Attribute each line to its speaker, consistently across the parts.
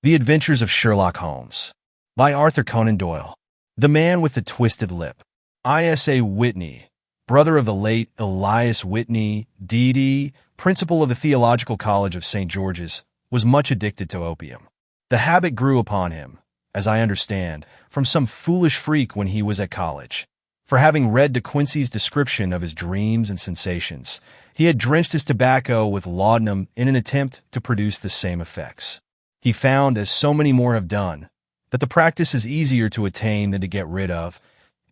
Speaker 1: The Adventures of Sherlock Holmes by Arthur Conan Doyle. The Man with the Twisted Lip. Isa Whitney, brother of the late Elias Whitney, D.D., principal of the Theological College of St. George's, was much addicted to opium. The habit grew upon him, as I understand, from some foolish freak when he was at college. For having read De Quincey's description of his dreams and sensations, he had drenched his tobacco with laudanum in an attempt to produce the same effects. He found, as so many more have done, that the practice is easier to attain than to get rid of,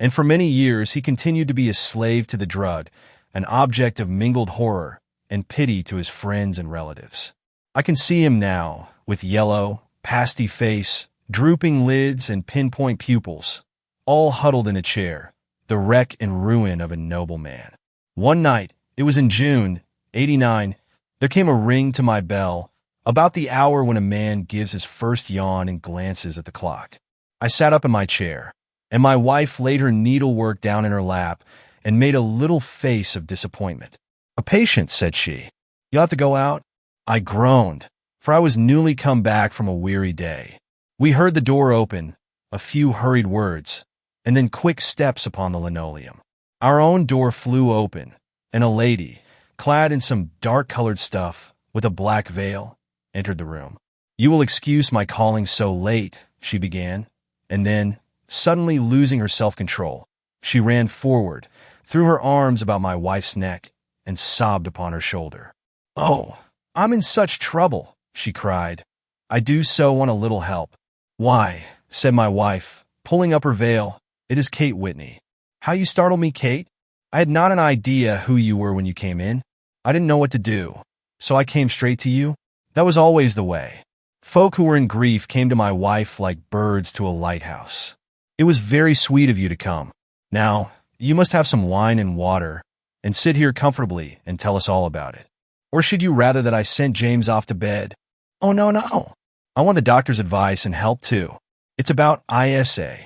Speaker 1: and for many years he continued to be a slave to the drug, an object of mingled horror and pity to his friends and relatives. I can see him now, with yellow, pasty face, drooping lids, and pinpoint pupils, all huddled in a chair, the wreck and ruin of a noble man. One night, it was in June, '89, there came a ring to my bell, about the hour when a man gives his first yawn and glances at the clock. I sat up in my chair, and my wife laid her needlework down in her lap and made a little face of disappointment. "A patient," said she. "You'll have to go out?" I groaned, for I was newly come back from a weary day. We heard the door open, a few hurried words, and then quick steps upon the linoleum. Our own door flew open, and a lady, clad in some dark-colored stuff, with a black veil, entered the room. "You will excuse my calling so late," she began, and then, suddenly losing her self-control, she ran forward, threw her arms about my wife's neck, and sobbed upon her shoulder. "Oh, I'm in such trouble," she cried. "I do so want a little help." "Why," said my wife, pulling up her veil, "it is Kate Whitney." "How you startled me, Kate. I had not an idea who you were when you came in. I didn't know what to do, so I came straight to you. That was always the way. Folk who were in grief came to my wife like birds to a lighthouse. It was very sweet of you to come. Now, you must have some wine and water, and sit here comfortably and tell us all about it. Or should you rather that I sent James off to bed?" "Oh, no. I want the doctor's advice and help too. It's about Isa.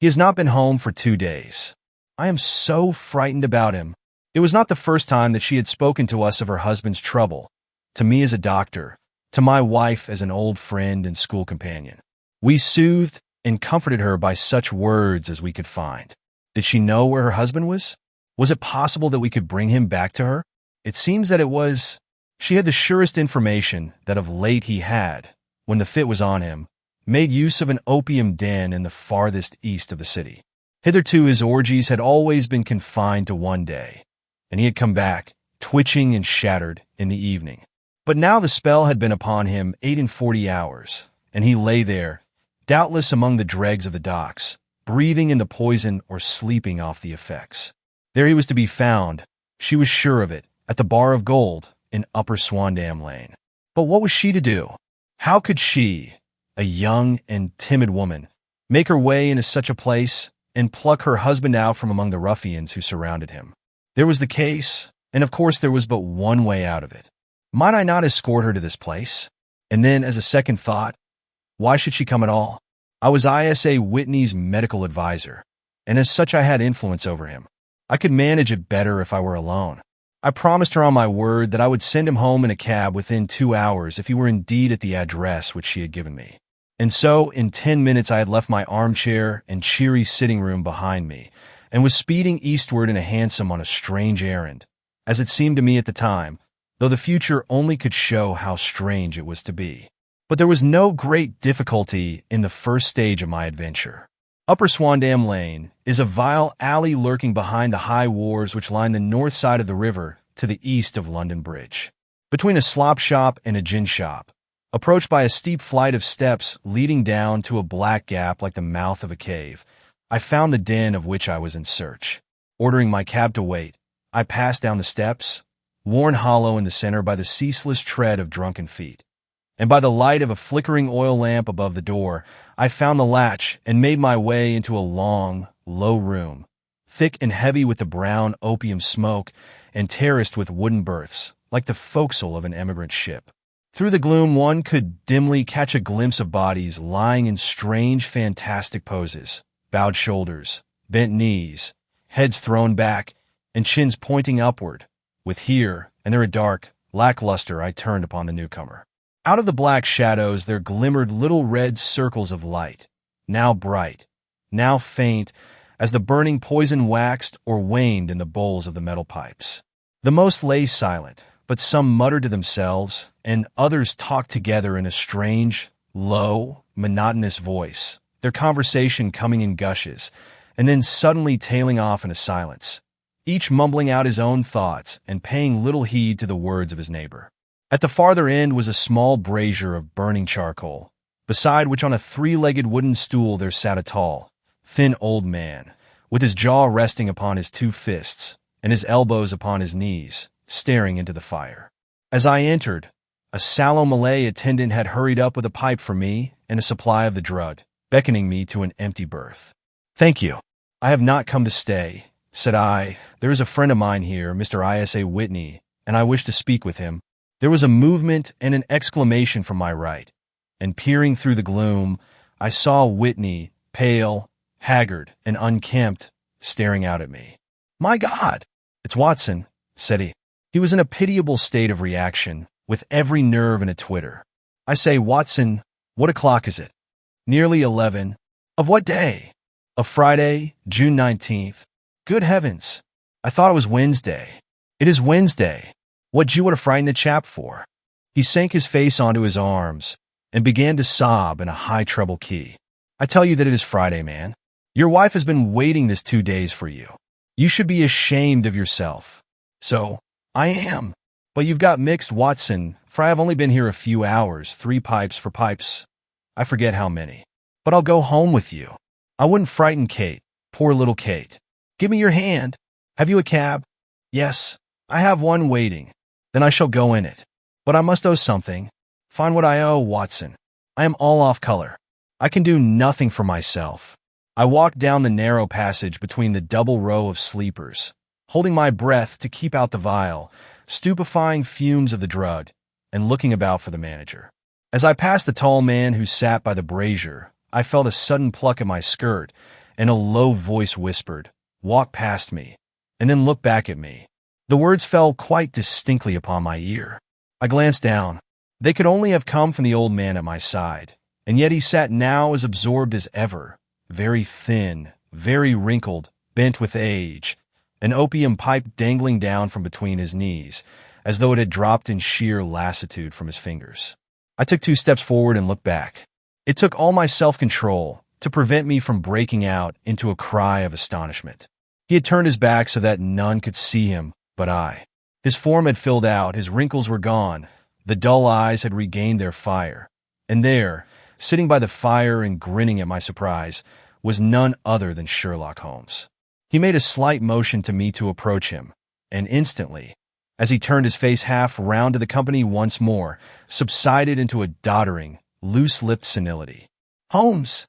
Speaker 1: He has not been home for 2 days. I am so frightened about him." It was not the first time that she had spoken to us of her husband's trouble, to me as a doctor, to my wife as an old friend and school companion. We soothed and comforted her by such words as we could find. Did she know where her husband was? Was it possible that we could bring him back to her? It seems that it was. She had the surest information that of late he had, when the fit was on him, made use of an opium den in the farthest east of the city. Hitherto his orgies had always been confined to one day, and he had come back, twitching and shattered, in the evening. But now the spell had been upon him 48 hours, and he lay there, doubtless among the dregs of the docks, breathing in the poison or sleeping off the effects. There he was to be found, she was sure of it, at the Bar of Gold in Upper Swandam Lane. But what was she to do? How could she, a young and timid woman, make her way into such a place and pluck her husband out from among the ruffians who surrounded him? There was the case, and of course there was but one way out of it. Might I not escort her to this place? And then, as a second thought, why should she come at all? I was Isa Whitney's medical advisor, and as such I had influence over him. I could manage it better if I were alone. I promised her on my word that I would send him home in a cab within 2 hours if he were indeed at the address which she had given me. And so, in 10 minutes I had left my armchair and cheery sitting room behind me, and was speeding eastward in a hansom on a strange errand, as it seemed to me at the time, though the future only could show how strange it was to be. But there was no great difficulty in the first stage of my adventure. Upper Swandam Lane is a vile alley lurking behind the high wharves which line the north side of the river to the east of London Bridge. Between a slop shop and a gin shop, approached by a steep flight of steps leading down to a black gap like the mouth of a cave, I found the den of which I was in search. Ordering my cab to wait, I passed down the steps, worn hollow in the center by the ceaseless tread of drunken feet, and by the light of a flickering oil lamp above the door, I found the latch and made my way into a long, low room, thick and heavy with the brown opium smoke and terraced with wooden berths, like the forecastle of an emigrant ship. Through the gloom one could dimly catch a glimpse of bodies lying in strange, fantastic poses, bowed shoulders, bent knees, heads thrown back, and chins pointing upward, with here and there a dark, lackluster I turned upon the newcomer. Out of the black shadows there glimmered little red circles of light, now bright, now faint, as the burning poison waxed or waned in the bowls of the metal pipes. The most lay silent, but some muttered to themselves, and others talked together in a strange, low, monotonous voice, their conversation coming in gushes, and then suddenly tailing off in a silence, each mumbling out his own thoughts and paying little heed to the words of his neighbor. At the farther end was a small brazier of burning charcoal, beside which on a three-legged wooden stool there sat a tall, thin old man, with his jaw resting upon his two fists and his elbows upon his knees, staring into the fire. As I entered, a sallow Malay attendant had hurried up with a pipe for me and a supply of the drug, beckoning me to an empty berth. "Thank you. I have not come to stay," said I. "There is a friend of mine here, Mr. Isa Whitney, and I wish to speak with him." There was a movement and an exclamation from my right, and peering through the gloom, I saw Whitney, pale, haggard, and unkempt, staring out at me. "My God! It's Watson," said he. He was in a pitiable state of reaction, with every nerve in a twitter. "I say, Watson, what o'clock is it?" "Nearly 11. "Of what day?" "Of Friday, June 19th. "Good heavens! I thought it was Wednesday." "It is Wednesday. What you would have frightened a chap for?" He sank his face onto his arms and began to sob in a high treble key. "I tell you that it is Friday, man. Your wife has been waiting this 2 days for you. You should be ashamed of yourself." "So, I am. But you've got mixed, Watson, for I have only been here a few hours, 3 pipes for pipes. I forget how many. But I'll go home with you. I wouldn't frighten Kate, poor little Kate. Give me your hand. Have you a cab?" "Yes, I have one waiting." "Then I shall go in it. But I must owe something." "Find what I owe, Watson. I am all off color. I can do nothing for myself." I walked down the narrow passage between the double row of sleepers, holding my breath to keep out the vile, stupefying fumes of the drug, and looking about for the manager. As I passed the tall man who sat by the brazier, I felt a sudden pluck at my skirt, and a low voice whispered, "Walk past me," and then look back at me. The words fell quite distinctly upon my ear. I glanced down. They could only have come from the old man at my side, and yet he sat now as absorbed as ever, very thin, very wrinkled, bent with age, an opium pipe dangling down from between his knees, as though it had dropped in sheer lassitude from his fingers. I took 2 steps forward and looked back. It took all my self-control to prevent me from breaking out into a cry of astonishment. He had turned his back so that none could see him but I. His form had filled out, his wrinkles were gone, the dull eyes had regained their fire, and there, sitting by the fire and grinning at my surprise, was none other than Sherlock Holmes. He made a slight motion to me to approach him, and instantly, as he turned his face half round to the company once more, subsided into a doddering, loose-lipped senility. "Holmes,"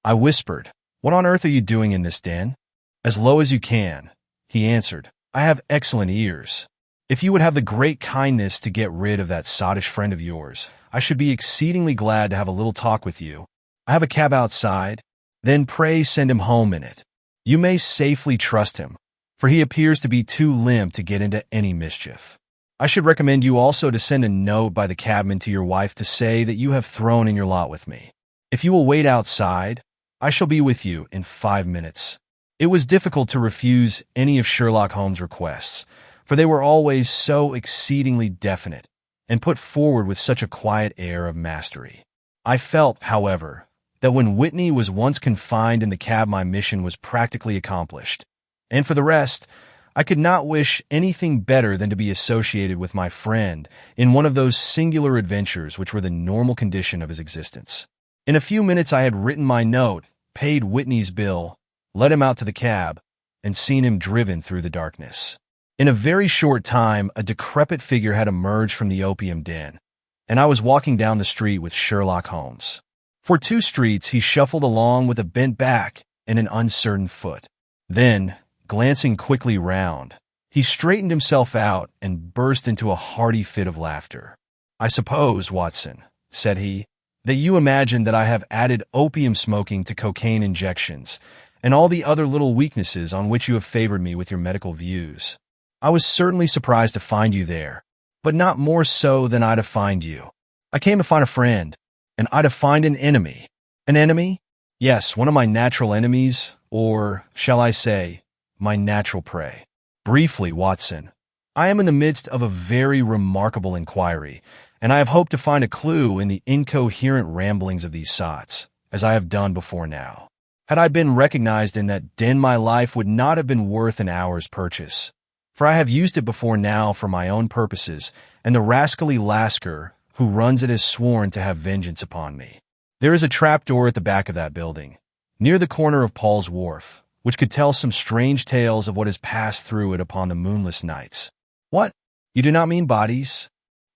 Speaker 1: I whispered, "what on earth are you doing in this den?" "As low as you can," he answered. "I have excellent ears. If you would have the great kindness to get rid of that sottish friend of yours, I should be exceedingly glad to have a little talk with you. I have a cab outside. Then pray send him home in it. You may safely trust him, for he appears to be too limp to get into any mischief. I should recommend you also to send a note by the cabman to your wife to say that you have thrown in your lot with me. If you will wait outside, I shall be with you in 5 minutes." It was difficult to refuse any of Sherlock Holmes' requests, for they were always so exceedingly definite and put forward with such a quiet air of mastery. I felt, however, that when Whitney was once confined in the cab my mission was practically accomplished, and for the rest, I could not wish anything better than to be associated with my friend in one of those singular adventures which were the normal condition of his existence. In a few minutes I had written my note, paid Whitney's bill, led him out to the cab, and seen him driven through the darkness. In a very short time, a decrepit figure had emerged from the opium den, and I was walking down the street with Sherlock Holmes. For 2 streets he shuffled along with a bent back and an uncertain foot. Then, glancing quickly round, he straightened himself out and burst into a hearty fit of laughter. "I suppose, Watson," said he, "that you imagine that I have added opium smoking to cocaine injections, and all the other little weaknesses on which you have favored me with your medical views. I was certainly surprised to find you there, but not more so than I to find you. I came to find a friend, and I to find an enemy. An enemy? Yes, one of my natural enemies, or, shall I say, my natural prey. Briefly, Watson, I am in the midst of a very remarkable inquiry, and I have hoped to find a clue in the incoherent ramblings of these sots, as I have done before now. Had I been recognized in that den, my life would not have been worth an hour's purchase, for I have used it before now for my own purposes, and the rascally Lascar who runs it has sworn to have vengeance upon me. There is a trapdoor at the back of that building, near the corner of Paul's Wharf, which could tell some strange tales of what has passed through it upon the moonless nights. What? You do not mean bodies?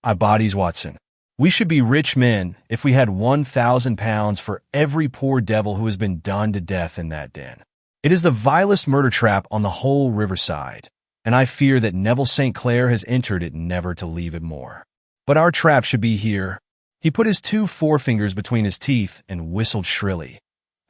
Speaker 1: Bodies, Watson. We should be rich men if we had £1,000 for every poor devil who has been done to death in that den. It is the vilest murder trap on the whole riverside, and I fear that Neville St. Clair has entered it never to leave it more. But our trap should be here. He put his 2 forefingers between his teeth and whistled shrilly,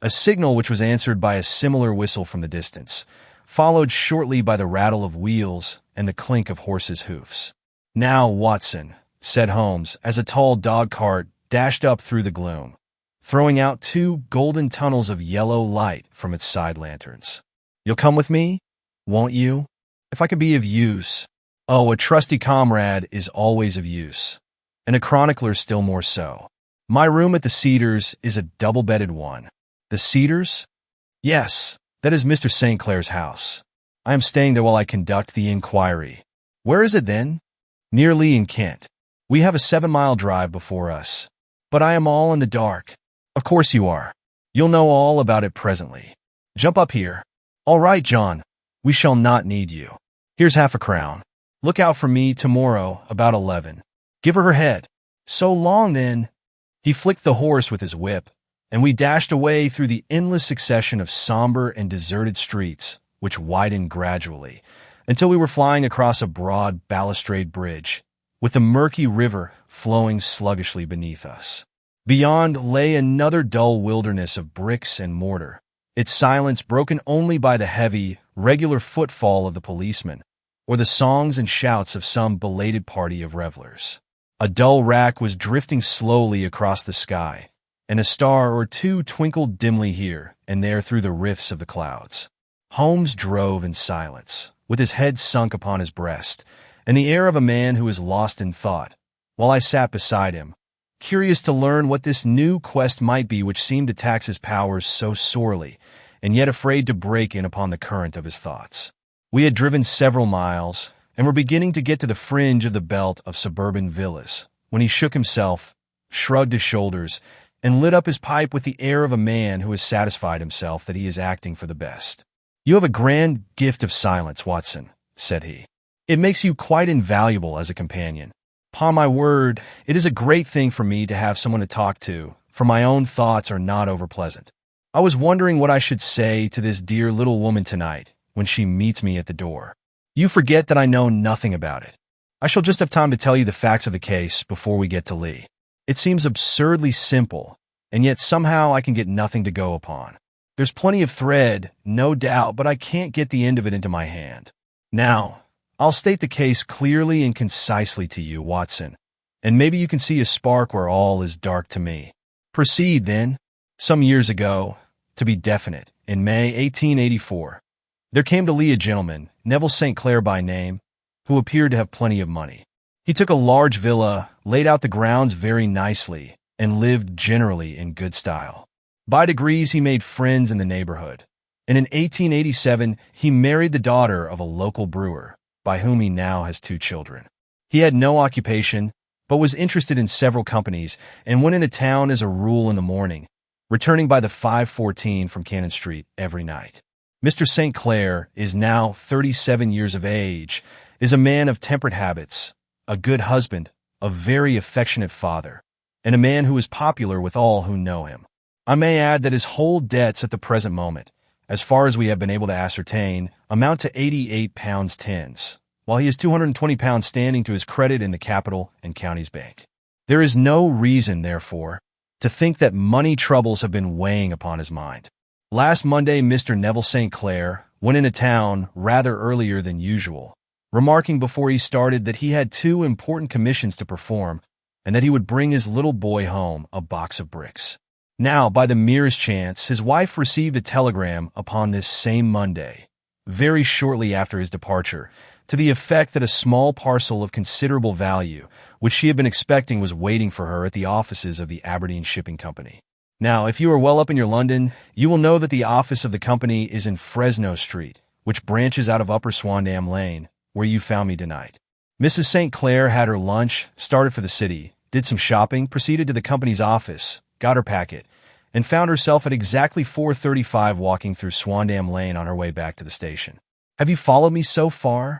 Speaker 1: a signal which was answered by a similar whistle from the distance, followed shortly by the rattle of wheels and the clink of horses' hoofs. Now, Watson, said Holmes, as a tall dog-cart dashed up through the gloom, throwing out 2 golden tunnels of yellow light from its side lanterns. You'll come with me, won't you? If I can be of use. Oh, a trusty comrade is always of use, and a chronicler still more so. My room at the Cedars is a double-bedded one. The Cedars? Yes, that is Mr. St. Clair's house. I am staying there while I conduct the inquiry. Where is it, then? Near Lee in Kent. We have a 7-mile drive before us. But I am all in the dark. Of course you are. You'll know all about it presently. Jump up here. All right, John. We shall not need you. Here's half a crown. Look out for me tomorrow about 11. Give her head. So long, then. He flicked the horse with his whip, and we dashed away through the endless succession of somber and deserted streets, which widened gradually, until we were flying across a broad balustrade bridge, with the murky river flowing sluggishly beneath us. Beyond lay another dull wilderness of bricks and mortar, its silence broken only by the heavy, regular footfall of the policeman, or the songs and shouts of some belated party of revelers. A dull rack was drifting slowly across the sky, and a star or 2 twinkled dimly here and there through the rifts of the clouds. Holmes drove in silence, with his head sunk upon his breast, and the air of a man who is lost in thought, while I sat beside him, curious to learn what this new quest might be which seemed to tax his powers so sorely, and yet afraid to break in upon the current of his thoughts. We had driven several miles, and were beginning to get to the fringe of the belt of suburban villas, when he shook himself, shrugged his shoulders, and lit up his pipe with the air of a man who has satisfied himself that he is acting for the best. You have a grand gift of silence, Watson, said he. It makes you quite invaluable as a companion. Upon my word, it is a great thing for me to have someone to talk to, for my own thoughts are not over-pleasant. I was wondering what I should say to this dear little woman tonight, when she meets me at the door. You forget that I know nothing about it. I shall just have time to tell you the facts of the case before we get to Lee. It seems absurdly simple, and yet somehow I can get nothing to go upon. There's plenty of thread, no doubt, but I can't get the end of it into my hand. Now, I'll state the case clearly and concisely to you, Watson, and maybe you can see a spark where all is dark to me. Proceed, then. Some years ago, to be definite, in May 1884, there came to Lee a gentleman, Neville St. Clair by name, who appeared to have plenty of money. He took a large villa, laid out the grounds very nicely, and lived generally in good style. By degrees he made friends in the neighborhood, and in 1887 he married the daughter of a local brewer, by whom he now has 2 children. He had no occupation, but was interested in several companies, and went into town as a rule in the morning, returning by the 5:14 from Cannon Street every night. Mr. St. Clair is now 37 years of age, is a man of temperate habits, a good husband, a very affectionate father, and a man who is popular with all who know him. I may add that his whole debts at the present moment, as far as we have been able to ascertain, amount to £88 tens, while he has £220 standing to his credit in the Capital and Counties Bank. There is no reason, therefore, to think that money troubles have been weighing upon his mind. Last Monday, Mr. Neville St. Clair went into town rather earlier than usual, remarking before he started that he had 2 important commissions to perform, and that he would bring his little boy home a box of bricks. Now, by the merest chance, his wife received a telegram upon this same Monday, very shortly after his departure, to the effect that a small parcel of considerable value, which she had been expecting, was waiting for her at the offices of the Aberdeen Shipping Company. Now, if you are well up in your London, you will know that the office of the company is in Fresno Street, which branches out of Upper Swandam Lane, where you found me tonight. Mrs. St. Clair had her lunch, started for the city, did some shopping, proceeded to the company's office, got her packet, and found herself at exactly 4:35 walking through Swandam Lane on her way back to the station. Have you followed me so far?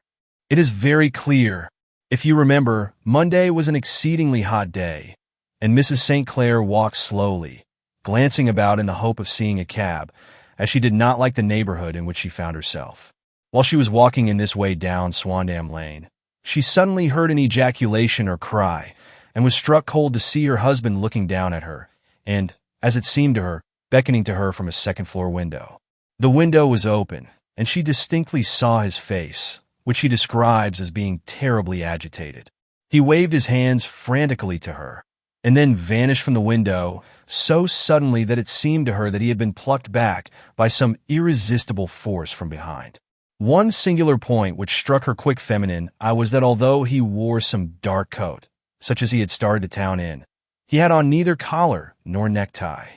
Speaker 1: It is very clear. If you remember, Monday was an exceedingly hot day, and Mrs. St. Clair walked slowly, glancing about in the hope of seeing a cab, as she did not like the neighborhood in which she found herself. While she was walking in this way down Swandam Lane, she suddenly heard an ejaculation or cry, and was struck cold to see her husband looking down at her, and, as it seemed to her, beckoning to her from a second-floor window. The window was open, and she distinctly saw his face, which he describes as being terribly agitated. He waved his hands frantically to her, and then vanished from the window so suddenly that it seemed to her that he had been plucked back by some irresistible force from behind. One singular point which struck her quick feminine eye was that although he wore some dark coat, such as he had started to town in, he had on neither collar nor necktie.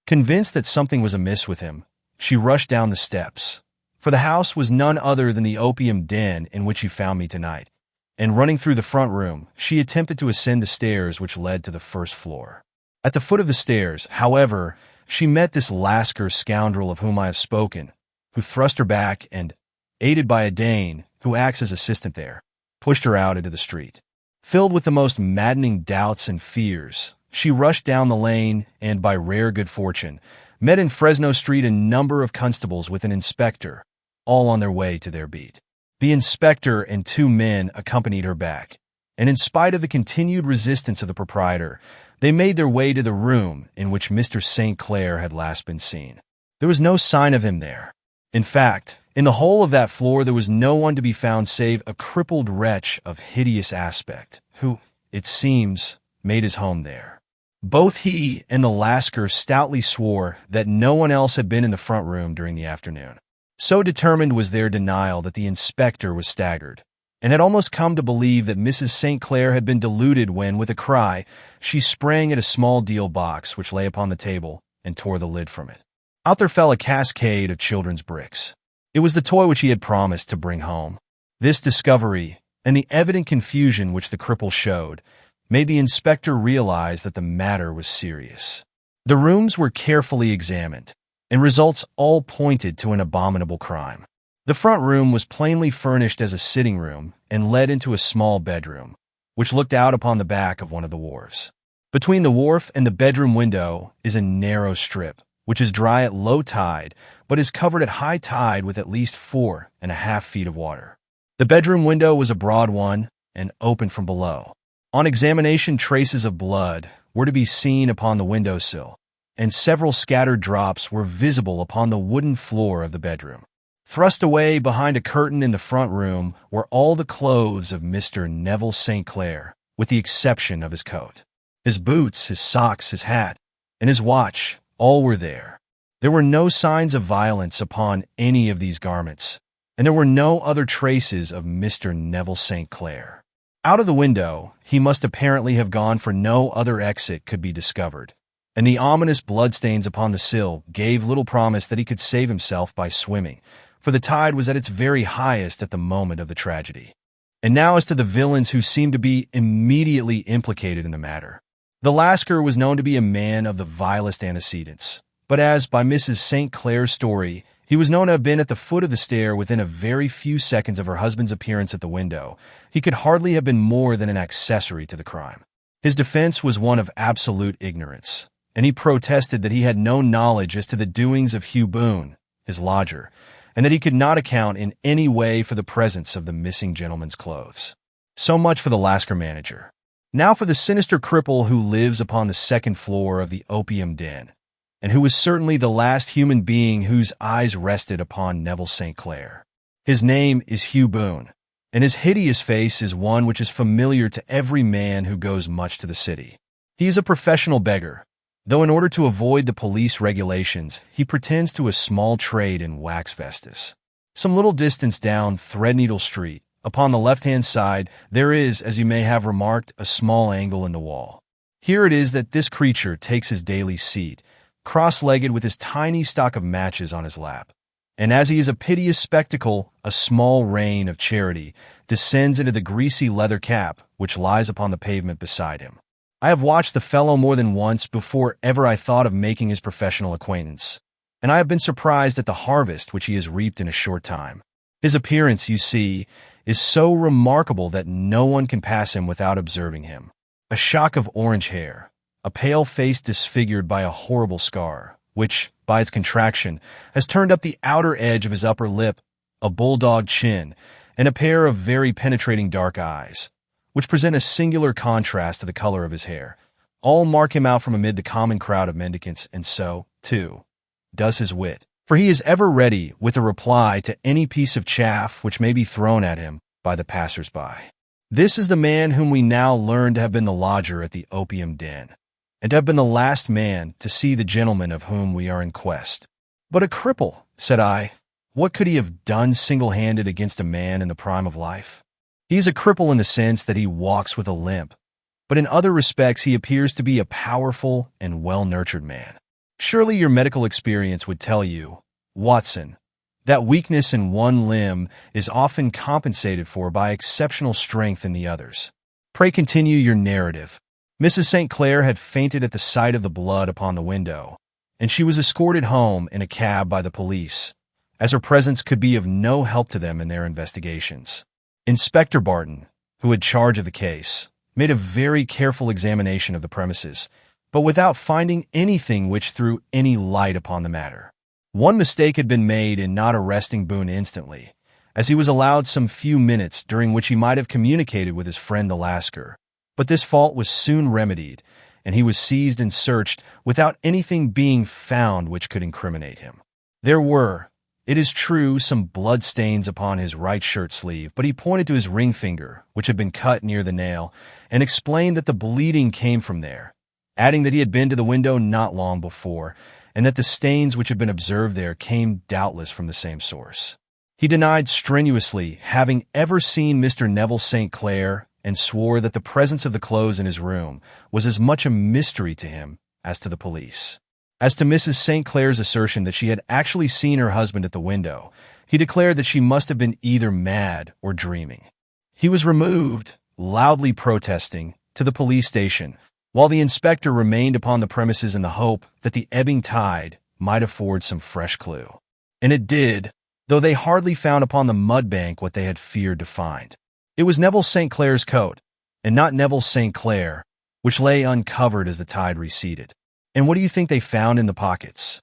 Speaker 1: Convinced that something was amiss with him, she rushed down the steps, for the house was none other than the opium den in which you found me tonight, and running through the front room, she attempted to ascend the stairs which led to the first floor. At the foot of the stairs, however, she met this Lascar scoundrel of whom I have spoken, who thrust her back and, aided by a Dane, who acts as assistant there, pushed her out into the street. Filled with the most maddening doubts and fears, she rushed down the lane and, by rare good fortune, met in Fresno Street a number of constables with an inspector, all on their way to their beat. The inspector and two men accompanied her back, and in spite of the continued resistance of the proprietor, they made their way to the room in which Mr. St. Clair had last been seen. There was no sign of him there. In fact, in the whole of that floor there was no one to be found save a crippled wretch of hideous aspect, who, it seems, made his home there. Both he and the Lascar stoutly swore that no one else had been in the front room during the afternoon. So determined was their denial that the inspector was staggered, and had almost come to believe that Mrs. St. Clair had been deluded when, with a cry, she sprang at a small deal box which lay upon the table and tore the lid from it. Out there fell a cascade of children's bricks. It was the toy which he had promised to bring home. This discovery, and the evident confusion which the cripple showed, made the inspector realize that the matter was serious. The rooms were carefully examined, and results all pointed to an abominable crime. The front room was plainly furnished as a sitting room and led into a small bedroom, which looked out upon the back of one of the wharves. Between the wharf and the bedroom window is a narrow strip, which is dry at low tide, but is covered at high tide with at least 4.5 feet of water. The bedroom window was a broad one and open from below. On examination, traces of blood were to be seen upon the windowsill, and several scattered drops were visible upon the wooden floor of the bedroom. Thrust away behind a curtain in the front room were all the clothes of Mr. Neville St. Clair, with the exception of his coat. His boots, his socks, his hat, and his watch, all were there. There were no signs of violence upon any of these garments, and there were no other traces of Mr. Neville St. Clair. Out of the window, he must apparently have gone, for no other exit could be discovered, and the ominous bloodstains upon the sill gave little promise that he could save himself by swimming, for the tide was at its very highest at the moment of the tragedy. And now as to the villains who seemed to be immediately implicated in the matter. The Lascar was known to be a man of the vilest antecedents, but as, by Mrs. St. Clair's story, he was known to have been at the foot of the stair within a very few seconds of her husband's appearance at the window, he could hardly have been more than an accessory to the crime. His defense was one of absolute ignorance, and he protested that he had no knowledge as to the doings of Hugh Boone, his lodger, and that he could not account in any way for the presence of the missing gentleman's clothes. So much for the Lascar manager. Now for the sinister cripple who lives upon the second floor of the opium den, and who was certainly the last human being whose eyes rested upon Neville St. Clair. His name is Hugh Boone, and his hideous face is one which is familiar to every man who goes much to the city. He is a professional beggar, though in order to avoid the police regulations, he pretends to a small trade in wax vestas. Some little distance down Threadneedle Street, upon the left-hand side, there is, as you may have remarked, a small angle in the wall. Here it is that this creature takes his daily seat, cross-legged with his tiny stock of matches on his lap. And as he is a piteous spectacle, a small rain of charity descends into the greasy leather cap which lies upon the pavement beside him. I have watched the fellow more than once before ever I thought of making his professional acquaintance, and I have been surprised at the harvest which he has reaped in a short time. His appearance, you see, is so remarkable that no one can pass him without observing him. A shock of orange hair, a pale face disfigured by a horrible scar, which, by its contraction, has turned up the outer edge of his upper lip, a bulldog chin, and a pair of very penetrating dark eyes, which present a singular contrast to the color of his hair, all mark him out from amid the common crowd of mendicants, and so, too, does his wit. For he is ever ready with a reply to any piece of chaff which may be thrown at him by the passers-by. This is the man whom we now learn to have been the lodger at the opium den, and to have been the last man to see the gentleman of whom we are in quest. But a cripple, said I, what could he have done single-handed against a man in the prime of life? He is a cripple in the sense that he walks with a limp, but in other respects he appears to be a powerful and well-nurtured man. Surely your medical experience would tell you, Watson, that weakness in one limb is often compensated for by exceptional strength in the others. Pray continue your narrative. Mrs. St. Clair had fainted at the sight of the blood upon the window, and she was escorted home in a cab by the police, as her presence could be of no help to them in their investigations. Inspector Barton, who had charge of the case, made a very careful examination of the premises, but without finding anything which threw any light upon the matter. One mistake had been made in not arresting Boone instantly, as he was allowed some few minutes during which he might have communicated with his friend the Lascar. But this fault was soon remedied, and he was seized and searched without anything being found which could incriminate him. There were, it is true, some blood-stains upon his right shirt sleeve, but he pointed to his ring finger, which had been cut near the nail, and explained that the bleeding came from there, adding that he had been to the window not long before, and that the stains which had been observed there came doubtless from the same source. He denied strenuously having ever seen Mr. Neville St. Clair, and swore that the presence of the clothes in his room was as much a mystery to him as to the police. As to Mrs. St. Clair's assertion that she had actually seen her husband at the window, he declared that she must have been either mad or dreaming. He was removed, loudly protesting, to the police station, while the inspector remained upon the premises in the hope that the ebbing tide might afford some fresh clue. And it did, though they hardly found upon the mud bank what they had feared to find. It was Neville St. Clair's coat, and not Neville St. Clair, which lay uncovered as the tide receded. And what do you think they found in the pockets?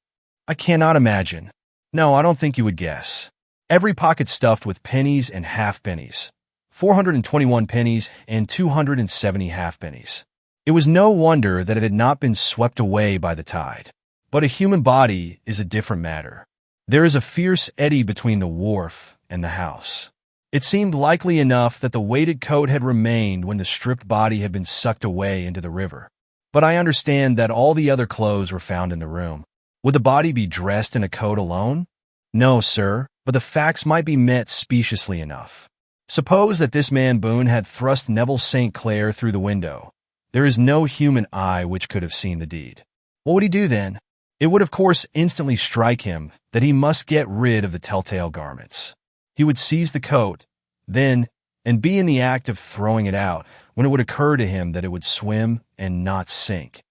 Speaker 1: I cannot imagine. No, I don't think you would guess. Every pocket stuffed with pennies and halfpennies, 421 pennies and 270 halfpennies. It was no wonder that it had not been swept away by the tide. But a human body is a different matter. There is a fierce eddy between the wharf and the house. It seemed likely enough that the weighted coat had remained when the stripped body had been sucked away into the river. But I understand that all the other clothes were found in the room. Would the body be dressed in a coat alone? No, sir, but the facts might be met speciously enough. Suppose that this man Boone had thrust Neville St. Clair through the window. There is no human eye which could have seen the deed. What would he do then? It would of course instantly strike him that he must get rid of the telltale garments. He would seize the coat, then, and be in the act of throwing it out, when it would occur to him that it would swim and not sink.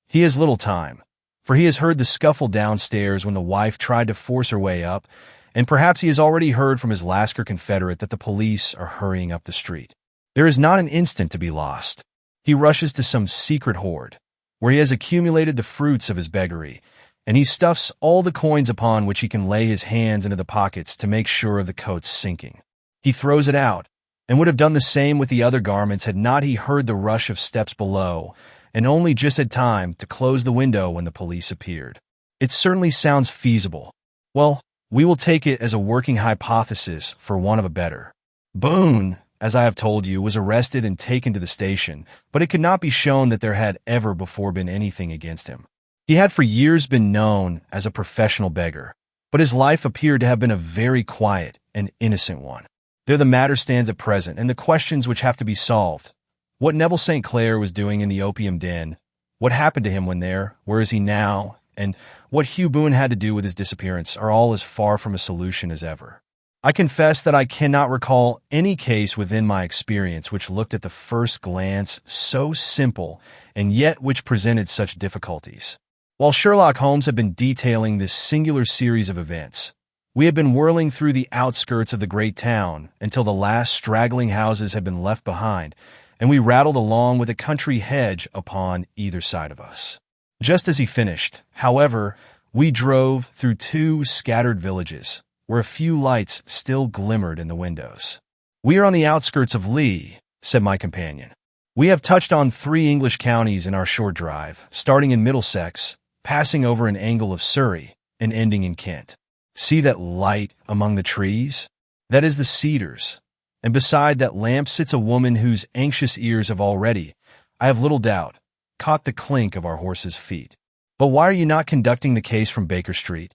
Speaker 1: He has little time, for he has heard the scuffle downstairs when the wife tried to force her way up, and perhaps he has already heard from his Lascar confederate that the police are hurrying up the street. There is not an instant to be lost. He rushes to some secret hoard, where he has accumulated the fruits of his beggary, and he stuffs all the coins upon which he can lay his hands into the pockets to make sure of the coat's sinking. He throws it out, and would have done the same with the other garments had not he heard the rush of steps below, and only just had time to close the window when the police appeared. It certainly sounds feasible. Well, we will take it as a working hypothesis for want of a better. Boone, as I have told you, was arrested and taken to the station, but it could not be shown that there had ever before been anything against him. He had for years been known as a professional beggar, but his life appeared to have been a very quiet and innocent one. There the matter stands at present, and the questions which have to be solved. What Neville St. Clair was doing in the opium den, what happened to him when there, where is he now, and what Hugh Boone had to do with his disappearance are all as far from a solution as ever. I confess that I cannot recall any case within my experience which looked at the first glance so simple and yet which presented such difficulties. While Sherlock Holmes had been detailing this singular series of events, we had been whirling through the outskirts of the great town until the last straggling houses had been left behind, and we rattled along with a country hedge upon either side of us. Just as he finished, however, we drove through 2 scattered villages, where a few lights still glimmered in the windows. "We are on the outskirts of Lee," said my companion. "We have touched on 3 English counties in our short drive, starting in Middlesex, passing over an angle of Surrey, and ending in Kent. See that light among the trees? That is the cedars, and beside that lamp sits a woman whose anxious ears have already, I have little doubt, caught the clink of our horses' feet. But why are you not conducting the case from Baker Street?"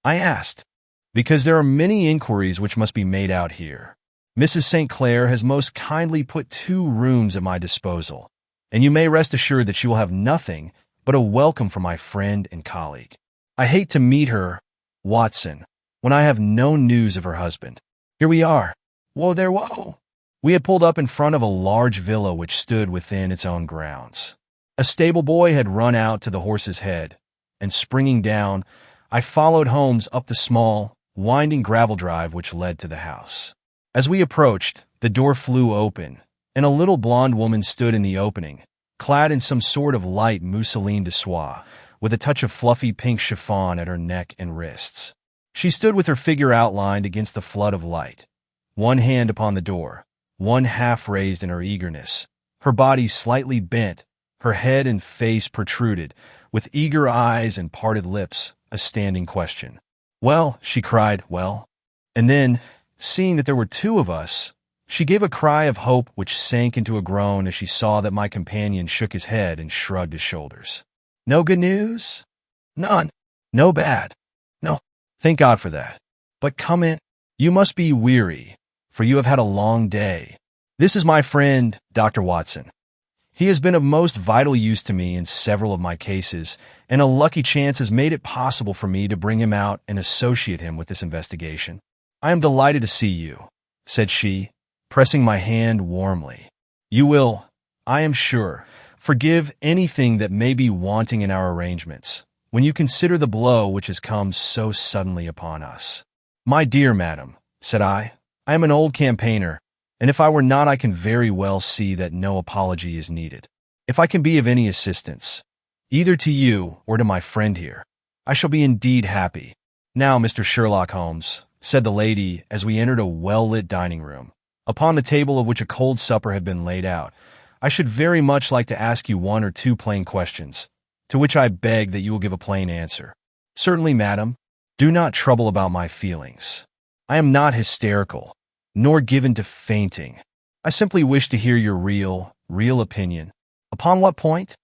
Speaker 1: I asked. "Because there are many inquiries which must be made out here. Mrs. St. Clair has most kindly put 2 rooms at my disposal, and you may rest assured that she will have nothing but a welcome from my friend and colleague. I hate to meet her, Watson, when I have no news of her husband. Here we are. Whoa there, whoa!" We had pulled up in front of a large villa which stood within its own grounds. A stable boy had run out to the horse's head, and springing down, I followed Holmes up the small, winding gravel drive which led to the house. As we approached, the door flew open, and a little blonde woman stood in the opening, clad in some sort of light mousseline de soie, with a touch of fluffy pink chiffon at her neck and wrists. She stood with her figure outlined against the flood of light, one hand upon the door, one half raised in her eagerness, her body slightly bent, her head and face protruded, with eager eyes and parted lips, a standing question. "Well," she cried, "well." And then, seeing that there were 2 of us, she gave a cry of hope which sank into a groan as she saw that my companion shook his head and shrugged his shoulders. "No good news?" "None." "No bad?" "No." "Thank God for that. But come in. You must be weary, for you have had a long day. This is my friend, Dr. Watson. He has been of most vital use to me in several of my cases, and a lucky chance has made it possible for me to bring him out and associate him with this investigation. I am delighted to see you," said she, pressing my hand warmly. "You will, I am sure, forgive anything that may be wanting in our arrangements, when you consider the blow which has come so suddenly upon us." "My dear madam," said I am an old campaigner, and if I were not, I can very well see that no apology is needed. If I can be of any assistance, either to you or to my friend here, I shall be indeed happy. Now, Mr. Sherlock Holmes," said the lady as we entered a well-lit dining room, upon the table of which a cold supper had been laid out, "I should very much like to ask you 1 or 2 plain questions, to which I beg that you will give a plain answer." "Certainly, madam. Do not trouble about my feelings. I am not hysterical, nor given to fainting. I simply wish to hear your real opinion." "Upon what point?"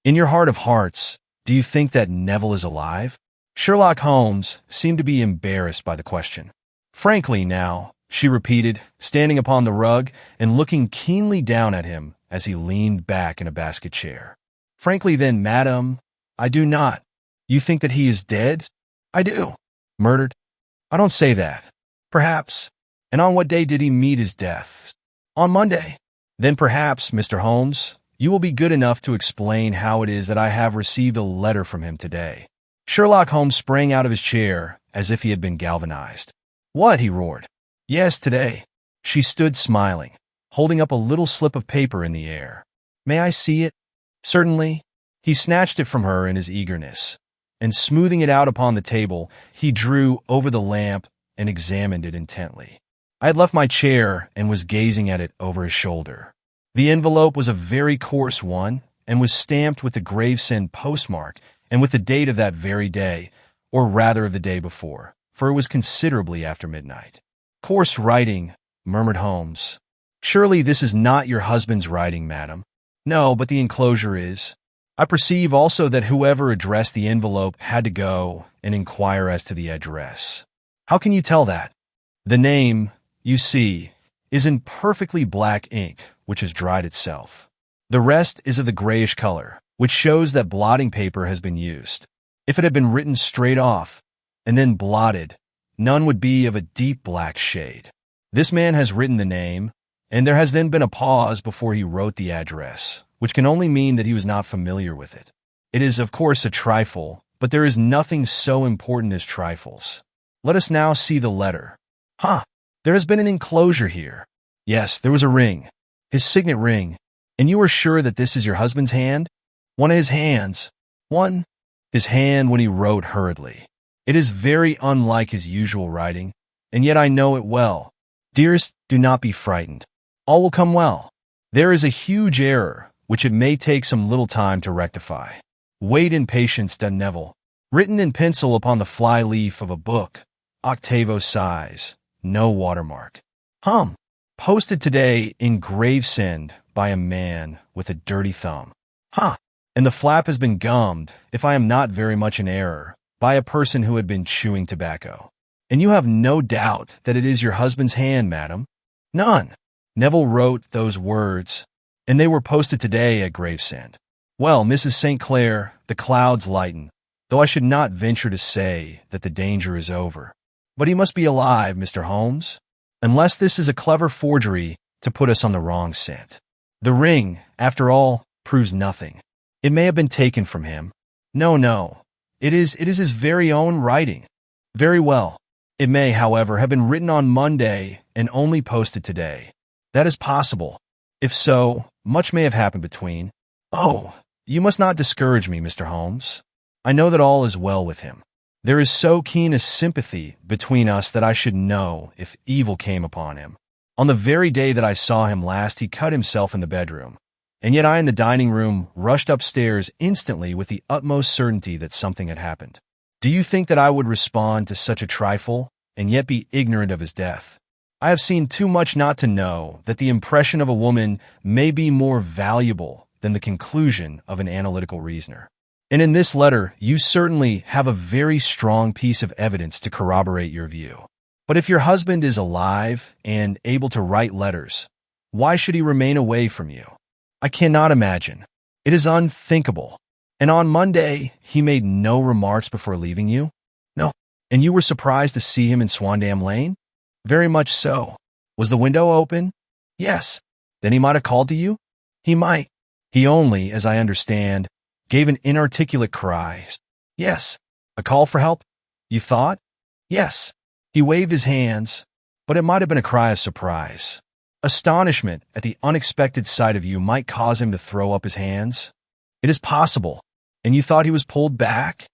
Speaker 1: "In your heart of hearts, do you think that Neville is alive?" Sherlock Holmes seemed to be embarrassed by the question. "Frankly, now," she repeated, standing upon the rug and looking keenly down at him as he leaned back in a basket chair. "Frankly then, madam, I do not." "You think that he is dead?" "I do." "Murdered?" "I don't say that." "Perhaps." "And on what day did he meet his death?" "On Monday." "Then perhaps, Mr. Holmes, you will be good enough to explain how it is that I have received a letter from him today." Sherlock Holmes sprang out of his chair as if he had been galvanized. "What?" he roared. "Yes, today." She stood smiling, holding up a little slip of paper in the air. "May I see it?" "Certainly." He snatched it from her in his eagerness, and smoothing it out upon the table, he drew over the lamp and examined it intently. I had left my chair and was gazing at it over his shoulder. The envelope was a very coarse one, and was stamped with the Gravesend postmark and with the date of that very day, or rather of the day before, for it was considerably after midnight. Coarse writing, murmured Holmes. "Surely this is not your husband's writing, madam." "No, but the enclosure is. I perceive also that whoever addressed the envelope had to go and inquire as to the address." "How can you tell that?" "The name, you see, is in perfectly black ink, which has dried itself. The rest is of the grayish color, which shows that blotting paper has been used. If it had been written straight off and then blotted, none would be of a deep black shade. This man has written the name, and there has then been a pause before he wrote the address, which can only mean that he was not familiar with it. It is, of course, a trifle, but there is nothing so important as trifles. Let us now see the letter. There has been an enclosure here. Yes, there was a ring, his signet ring. And you are sure that this is your husband's hand?" "One of his hands." "One?" "His hand when he wrote hurriedly. It is very unlike his usual writing, and yet I know it well. Dearest, do not be frightened. All will come well. There is a huge error, which it may take some little time to rectify. Wait in patience, Neville. Written in pencil upon the fly-leaf of a book, octavo size, no watermark. Posted today in Gravesend by a man with a dirty thumb. And the flap has been gummed, if I am not very much in error, by a person who had been chewing tobacco. And you have no doubt that it is your husband's hand, madam?" "None. Neville wrote those words, and they were posted today at Gravesend." "Well, Mrs. St. Clair, the clouds lighten, though I should not venture to say that the danger is over. But he must be alive, Mr. Holmes, unless this is a clever forgery to put us on the wrong scent. The ring, after all, proves nothing. It may have been taken from him. No. It is his very own writing. Very well. It may, however, have been written on Monday and only posted today. That is possible. If so, much may have happened between. Oh, you must not discourage me, Mr. Holmes. I know that all is well with him. There is so keen a sympathy between us that I should know if evil came upon him. On the very day that I saw him last, he cut himself in the bedroom, and yet I in the dining room rushed upstairs instantly with the utmost certainty that something had happened. Do you think that I would respond to such a trifle and yet be ignorant of his death? I have seen too much not to know that the impression of a woman may be more valuable than the conclusion of an analytical reasoner. And in this letter, you certainly have a very strong piece of evidence to corroborate your view. But if your husband is alive and able to write letters, why should he remain away from you? I cannot imagine. It is unthinkable. And on Monday, he made no remarks before leaving you? No. And you were surprised to see him in Swandam Lane? Very much so. Was the window open? Yes. Then he might have called to you? He might. He only, as I understand, gave an inarticulate cry. Yes. A call for help? You thought? Yes. He waved his hands, but it might have been a cry of surprise. Astonishment at the unexpected sight of you might cause him to throw up his hands. It is possible. And you thought he was pulled back?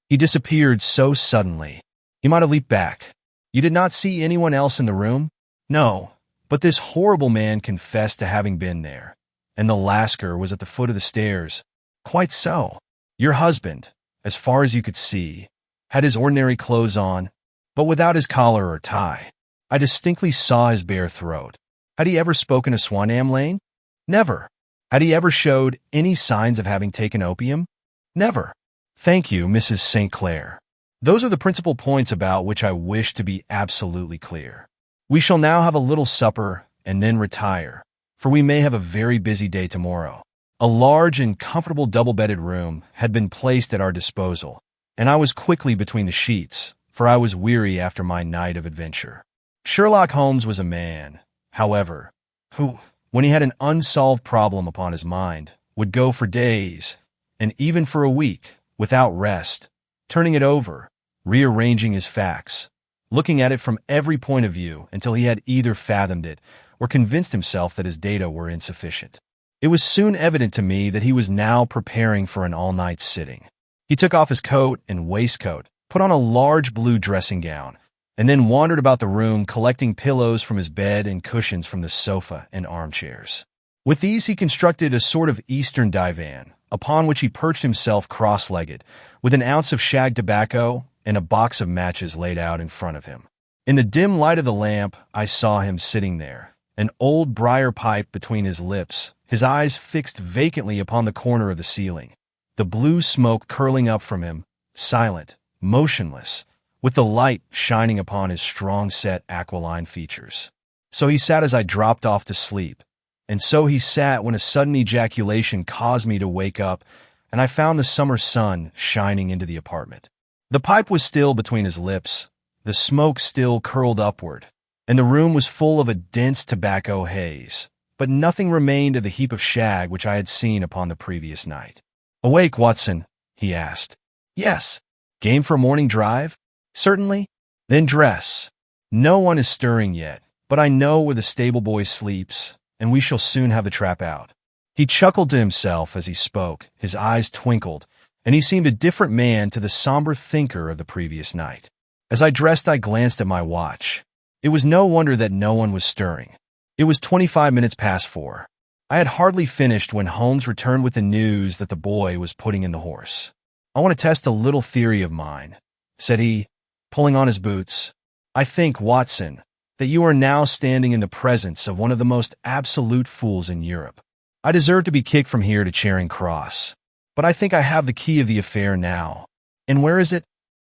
Speaker 1: He disappeared so suddenly. He might have leaped back. You did not see anyone else in the room? No, but this horrible man confessed to having been there, and the Lascar was at the foot of the stairs. Quite so. Your husband, as far as you could see, had his ordinary clothes on, but without his collar or tie. I distinctly saw his bare throat. Had he ever spoken of Swandam Lane? Never. Had he ever showed any signs of having taken opium? Never. Thank you, Mrs. St. Clair. Those are the principal points about which I wish to be absolutely clear. We shall now have a little supper and then retire, for we may have a very busy day tomorrow. A large and comfortable double-bedded room had been placed at our disposal, and I was quickly between the sheets, for I was weary after my night of adventure. Sherlock Holmes was a man, however, who, when he had an unsolved problem upon his mind, would go for days, and even for a week, without rest, turning it over, rearranging his facts, looking at it from every point of view until he had either fathomed it or convinced himself that his data were insufficient. It was soon evident to me that he was now preparing for an all-night sitting. He took off his coat and waistcoat, put on a large blue dressing gown, and then wandered about the room collecting pillows from his bed and cushions from the sofa and armchairs. With these he constructed a sort of Eastern divan, upon which he perched himself cross-legged, with an ounce of shag tobacco and a box of matches laid out in front of him. In the dim light of the lamp, I saw him sitting there, an old briar pipe between his lips, his eyes fixed vacantly upon the corner of the ceiling, the blue smoke curling up from him, silent, motionless, with the light shining upon his strong-set aquiline features. So he sat as I dropped off to sleep, and so he sat when a sudden ejaculation caused me to wake up, and I found the summer sun shining into the apartment. The pipe was still between his lips, the smoke still curled upward, and the room was full of a dense tobacco haze, but nothing remained of the heap of shag which I had seen upon the previous night. "Awake, Watson?" he asked. "Yes." "Game for a morning drive?" "Certainly." "Then dress. No one is stirring yet, but I know where the stable boy sleeps, and we shall soon have the trap out." He chuckled to himself as he spoke, his eyes twinkled, and he seemed a different man to the somber thinker of the previous night. As I dressed, I glanced at my watch. It was no wonder that no one was stirring. It was 25 minutes past 4. I had hardly finished when Holmes returned with the news that the boy was putting in the horse. "I want to test a little theory of mine," said he, pulling on his boots. "I think, Watson, that you are now standing in the presence of one of the most absolute fools in Europe. I deserve to be kicked from here to Charing Cross, but I think I have the key of the affair now." "And where is it?"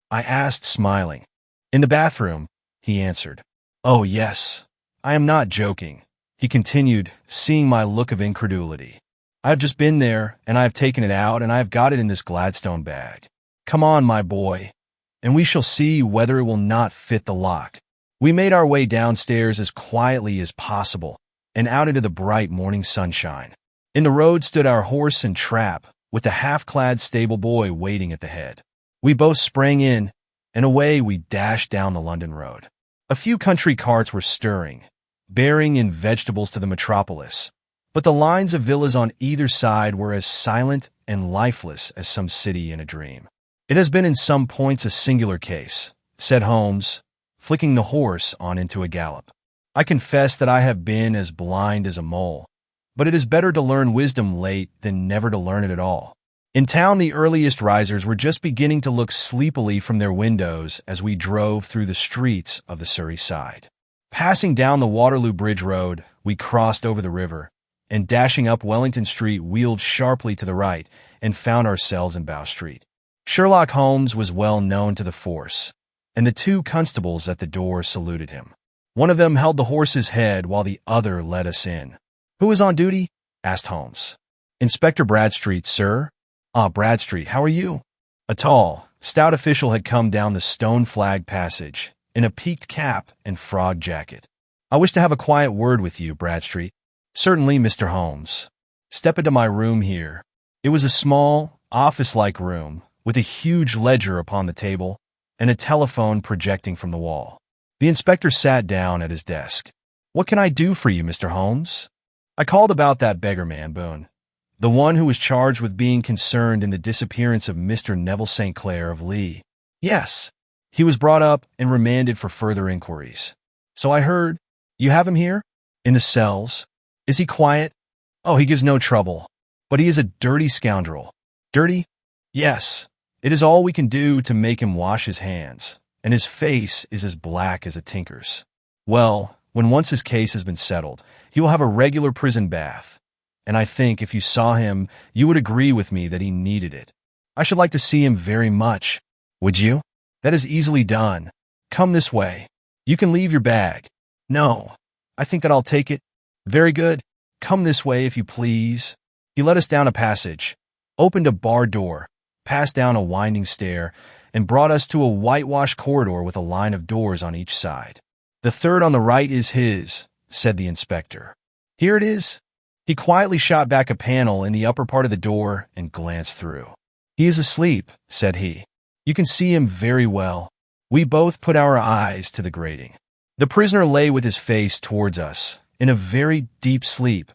Speaker 1: I asked, smiling. "In the bathroom," he answered. "Oh, yes. I am not joking," he continued, seeing my look of incredulity. "I have just been there, and I have taken it out, and I have got it in this Gladstone bag. Come on, my boy, and we shall see whether it will not fit the lock." We made our way downstairs as quietly as possible, and out into the bright morning sunshine. In the road stood our horse and trap, with the half-clad stable boy waiting at the head. We both sprang in, and away we dashed down the London road. A few country carts were stirring, bearing in vegetables to the metropolis, but the lines of villas on either side were as silent and lifeless as some city in a dream. "It has been in some points a singular case," said Holmes, flicking the horse on into a gallop. "I confess that I have been as blind as a mole, but it is better to learn wisdom late than never to learn it at all." In town, the earliest risers were just beginning to look sleepily from their windows as we drove through the streets of the Surrey side. Passing down the Waterloo Bridge Road, we crossed over the river, and dashing up Wellington Street, wheeled sharply to the right and found ourselves in Bow Street. Sherlock Holmes was well known to the force, and the two constables at the door saluted him. One of them held the horse's head while the other led us in. "Who is on duty?" asked Holmes. "Inspector Bradstreet, sir." "Ah, Bradstreet, how are you?" A tall, stout official had come down the stone-flagged passage, in a peaked cap and frog jacket. "I wish to have a quiet word with you, Bradstreet." "Certainly, Mr. Holmes. Step into my room here." It was a small, office-like room, with a huge ledger upon the table, and a telephone projecting from the wall. The inspector sat down at his desk. "What can I do for you, Mr. Holmes?" "I called about that beggar man, Boone. The one who was charged with being concerned in the disappearance of Mr. Neville St. Clair of Lee." "Yes. He was brought up and remanded for further inquiries." "So I heard. You have him here?" "In the cells." "Is he quiet?" "Oh, he gives no trouble. But he is a dirty scoundrel." "Dirty?" "Yes. It is all we can do to make him wash his hands, and his face is as black as a tinker's. Well, when once his case has been settled, he will have a regular prison bath, and I think if you saw him, you would agree with me that he needed it. I should like to see him very much." "Would you?" "That is easily done. Come this way. You can leave your bag." "No, I think that I'll take it." "Very good. Come this way, if you please." He led us down a passage, opened a barred door, passed down a winding stair, and brought us to a whitewashed corridor with a line of doors on each side. "The third on the right is his," said the inspector. "Here it is." He quietly shot back a panel in the upper part of the door and glanced through. "He is asleep," said he. "You can see him very well." We both put our eyes to the grating. The prisoner lay with his face towards us, in a very deep sleep,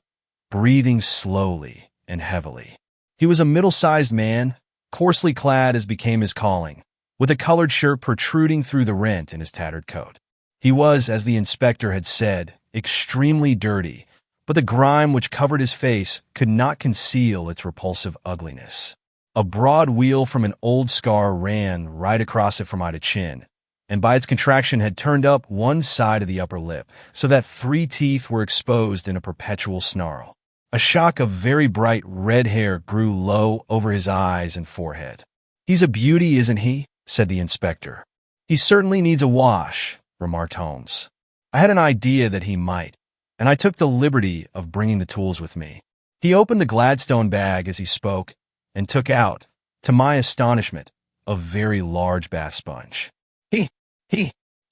Speaker 1: breathing slowly and heavily. He was a middle-sized man, coarsely clad as became his calling, with a colored shirt protruding through the rent in his tattered coat. He was, as the inspector had said, extremely dirty, but the grime which covered his face could not conceal its repulsive ugliness. A broad weal from an old scar ran right across it from eye to chin, and by its contraction had turned up one side of the upper lip, so that 3 teeth were exposed in a perpetual snarl. A shock of very bright red hair grew low over his eyes and forehead. "He's a beauty, isn't he?" said the inspector. "He certainly needs a wash," remarked Holmes. "I had an idea that he might, and I took the liberty of bringing the tools with me." He opened the Gladstone bag as he spoke and took out, to my astonishment, a very large bath sponge.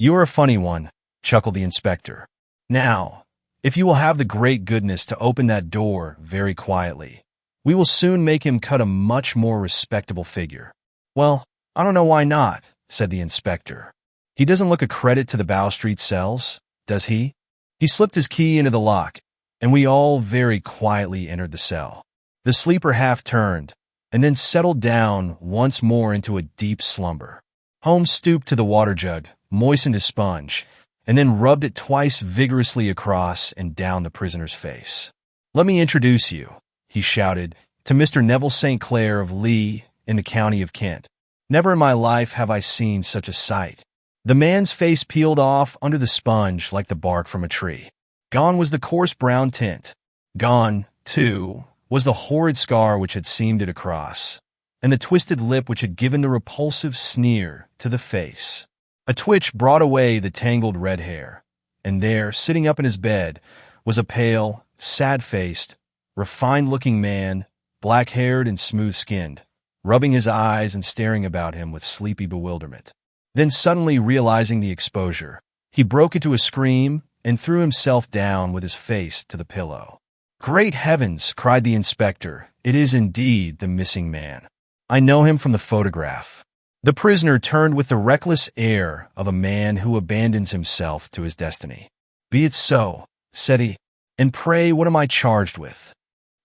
Speaker 1: You are a funny one," chuckled the inspector. "Now, if you will have the great goodness to open that door very quietly, we will soon make him cut a much more respectable figure." "Well, I don't know why not," said the inspector. "He doesn't look a credit to the Bow Street cells, does he?" He slipped his key into the lock, and we all very quietly entered the cell. The sleeper half turned, and then settled down once more into a deep slumber. Holmes stooped to the water jug, moistened his sponge, and then rubbed it twice vigorously across and down the prisoner's face. "Let me introduce you," he shouted, "to Mr. Neville St. Clair of Lee in the county of Kent. Never in my life have I seen such a sight." The man's face peeled off under the sponge like the bark from a tree. Gone was the coarse brown tint. Gone, too, was the horrid scar which had seamed it across, and the twisted lip which had given the repulsive sneer to the face. A twitch brought away the tangled red hair, and there, sitting up in his bed, was a pale, sad-faced, refined-looking man, black-haired and smooth-skinned, rubbing his eyes and staring about him with sleepy bewilderment. Then suddenly realizing the exposure, he broke into a scream and threw himself down with his face to the pillow. "Great heavens!" cried the inspector. "It is indeed the missing man. I know him from the photograph." The prisoner turned with the reckless air of a man who abandons himself to his destiny. "Be it so," said he. "And pray, what am I charged with?"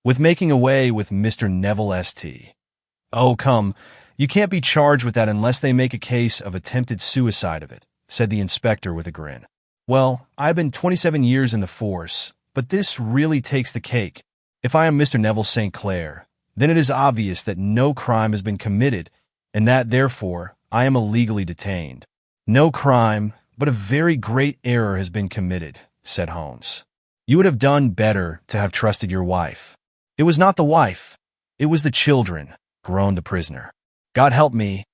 Speaker 1: "With making away with Mr. Neville St." "Oh, come, you can't be charged with that unless they make a case of attempted suicide of it," said the inspector with a grin. "Well, I've been 27 years in the force, but this really takes the cake. If I am Mr. Neville St. Clair, then it is obvious that no crime has been committed, and that, therefore, I am illegally detained." "No crime, but a very great error has been committed," said Holmes. "You would have done better to have trusted your wife." "It was not the wife, it was the children," groaned the prisoner. "God help me,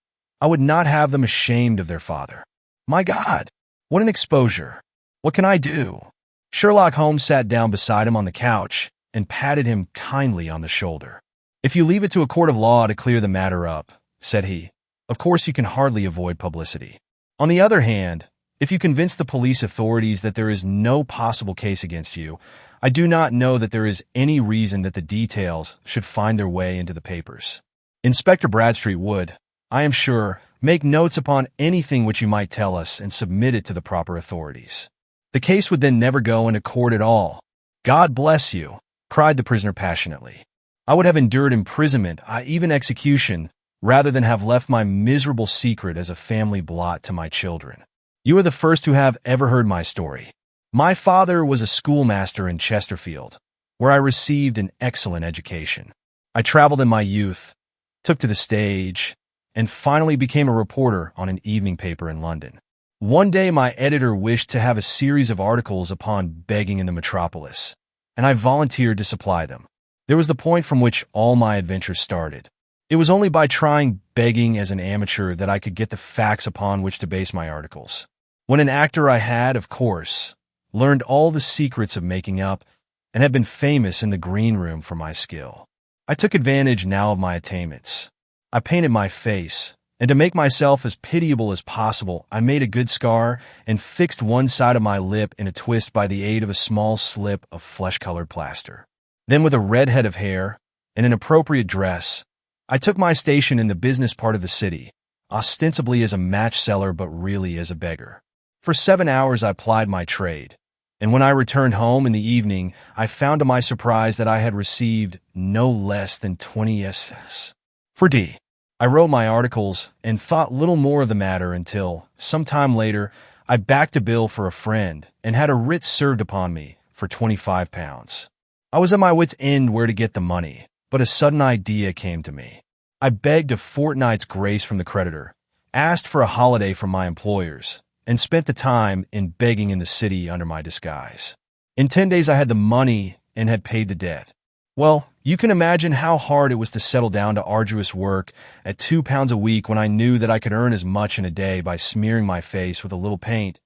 Speaker 1: I would not have them ashamed of their father. My God, what an exposure! What can I do?" Sherlock Holmes sat down beside him on the couch and patted him kindly on the shoulder. "If you leave it to a court of law to clear the matter up," said he, "of course you can hardly avoid publicity. On the other hand, if you convince the police authorities that there is no possible case against you, I do not know that there is any reason that the details should find their way into the papers. Inspector Bradstreet would, I am sure, make notes upon anything which you might tell us and submit it to the proper authorities. The case would then never go into court at all." "God bless you," cried the prisoner passionately. "I would have endured imprisonment, even execution, rather than have left my miserable secret as a family blot to my children. You are the first who have ever heard my story. My father was a schoolmaster in Chesterfield, where I received an excellent education. I traveled in my youth, took to the stage, and finally became a reporter on an evening paper in London. One day my editor wished to have a series of articles upon begging in the metropolis, and I volunteered to supply them. There was the point from which all my adventures started. It was only by trying begging as an amateur that I could get the facts upon which to base my articles. When an actor I had, of course, learned all the secrets of making up and had been famous in the green room for my skill. I took advantage now of my attainments. I painted my face, and to make myself as pitiable as possible, I made a good scar and fixed one side of my lip in a twist by the aid of a small slip of flesh-colored plaster. Then with a red head of hair and an appropriate dress, I took my station in the business part of the city, ostensibly as a match seller but really as a beggar. For 7 hours I plied my trade, and when I returned home in the evening, I found to my surprise that I had received no less than 20 SS. For D. I wrote my articles and thought little more of the matter until, some time later, I backed a bill for a friend and had a writ served upon me for £25. I was at my wit's end where to get the money, but a sudden idea came to me. I begged a fortnight's grace from the creditor, asked for a holiday from my employers, and spent the time in begging in the city under my disguise. In 10 days I had the money and had paid the debt. Well, you can imagine how hard it was to settle down to arduous work at £2 a week when I knew that I could earn as much in a day by smearing my face with a little paint,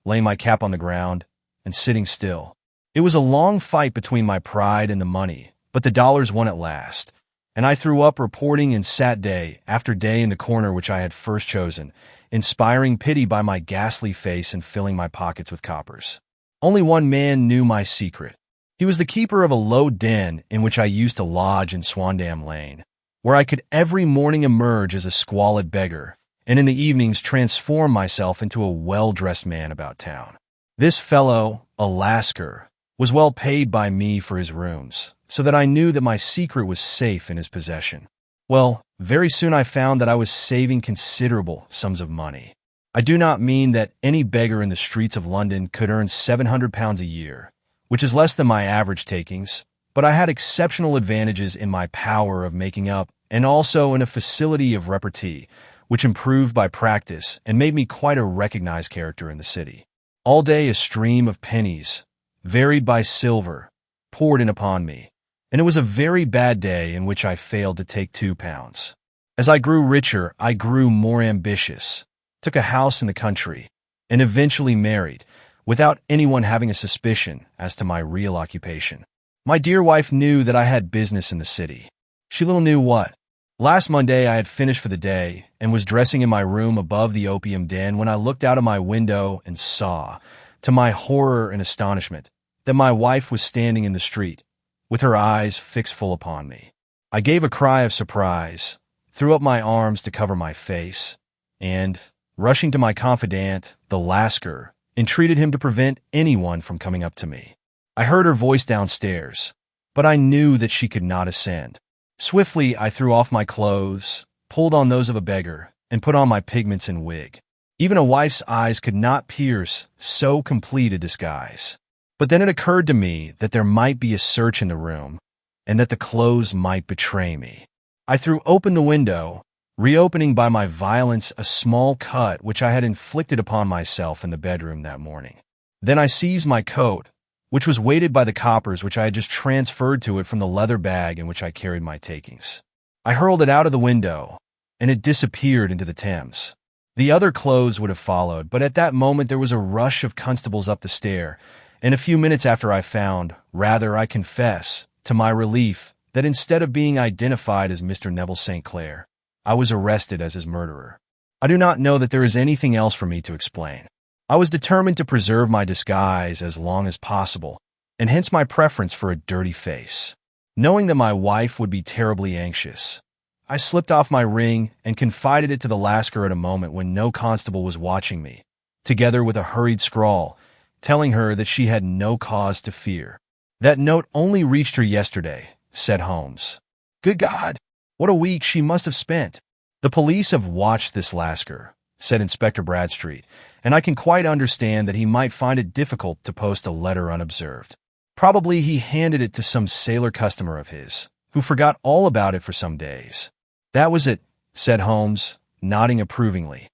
Speaker 1: laying my cap on the ground, and sitting still. It was a long fight between my pride and the money, but the dollars won at last, and I threw up reporting and sat day after day in the corner which I had first chosen, inspiring pity by my ghastly face and filling my pockets with coppers. Only one man knew my secret. He was the keeper of a low den in which I used to lodge in Swandam Lane, where I could every morning emerge as a squalid beggar, and in the evenings transform myself into a well-dressed man about town. This fellow, a Lascar, was well paid by me for his rooms, so that I knew that my secret was safe in his possession. Well, very soon I found that I was saving considerable sums of money. I do not mean that any beggar in the streets of London could earn £700 a year, which is less than my average takings, but I had exceptional advantages in my power of making up and also in a facility of repartee, which improved by practice and made me quite a recognized character in the city. All day a stream of pennies, varied by silver, poured in upon me, and it was a very bad day in which I failed to take £2. As I grew richer, I grew more ambitious, took a house in the country, and eventually married, without anyone having a suspicion as to my real occupation. My dear wife knew that I had business in the city. She little knew what. Last Monday I had finished for the day and was dressing in my room above the opium den when I looked out of my window and saw, to my horror and astonishment, that my wife was standing in the street, with her eyes fixed full upon me. I gave a cry of surprise, threw up my arms to cover my face, and, rushing to my confidant, the Lascar, entreated him to prevent anyone from coming up to me. I heard her voice downstairs, but I knew that she could not ascend. Swiftly I threw off my clothes, pulled on those of a beggar, and put on my pigments and wig. Even a wife's eyes could not pierce so complete a disguise. But then it occurred to me that there might be a search in the room, and that the clothes might betray me. I threw open the window, reopening by my violence a small cut which I had inflicted upon myself in the bedroom that morning. Then I seized my coat, which was weighted by the coppers which I had just transferred to it from the leather bag in which I carried my takings. I hurled it out of the window, and it disappeared into the Thames. The other clothes would have followed, but at that moment there was a rush of constables up the stair, and a few minutes after I found, rather I confess, to my relief, that instead of being identified as Mr. Neville St. Clair, I was arrested as his murderer. I do not know that there is anything else for me to explain. I was determined to preserve my disguise as long as possible, and hence my preference for a dirty face. Knowing that my wife would be terribly anxious, I slipped off my ring and confided it to the Lascar at a moment when no constable was watching me, together with a hurried scrawl, telling her that she had no cause to fear. "That note only reached her yesterday," said Holmes. "Good God! What a week she must have spent." "The police have watched this Lascar," said Inspector Bradstreet, "and I can quite understand that he might find it difficult to post a letter unobserved. Probably he handed it to some sailor customer of his, who forgot all about it for some days." "That was it," said Holmes, nodding approvingly.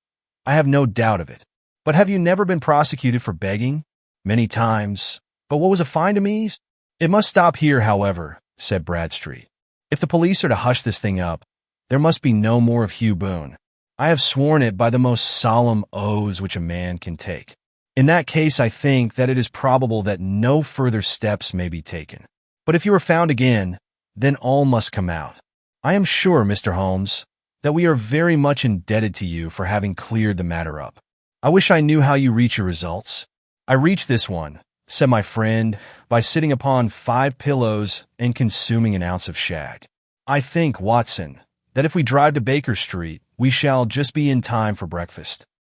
Speaker 1: "I have no doubt of it. But have you never been prosecuted for begging?" "Many times. But what was a fine to me?" "It must stop here, however," said Bradstreet. "If the police are to hush this thing up, there must be no more of Hugh Boone. I have sworn it by the most solemn oaths which a man can take. In that case, I think that it is probable that no further steps may be taken. But if you are found again, then all must come out. I am sure, Mr. Holmes, that we are very much indebted to you for having cleared the matter up. I wish I knew how you reach your results." "I reach this one," said my friend, "by sitting upon 5 pillows and consuming an ounce of shag. I think, Watson, that if we drive to Baker Street, we shall just be in time for breakfast."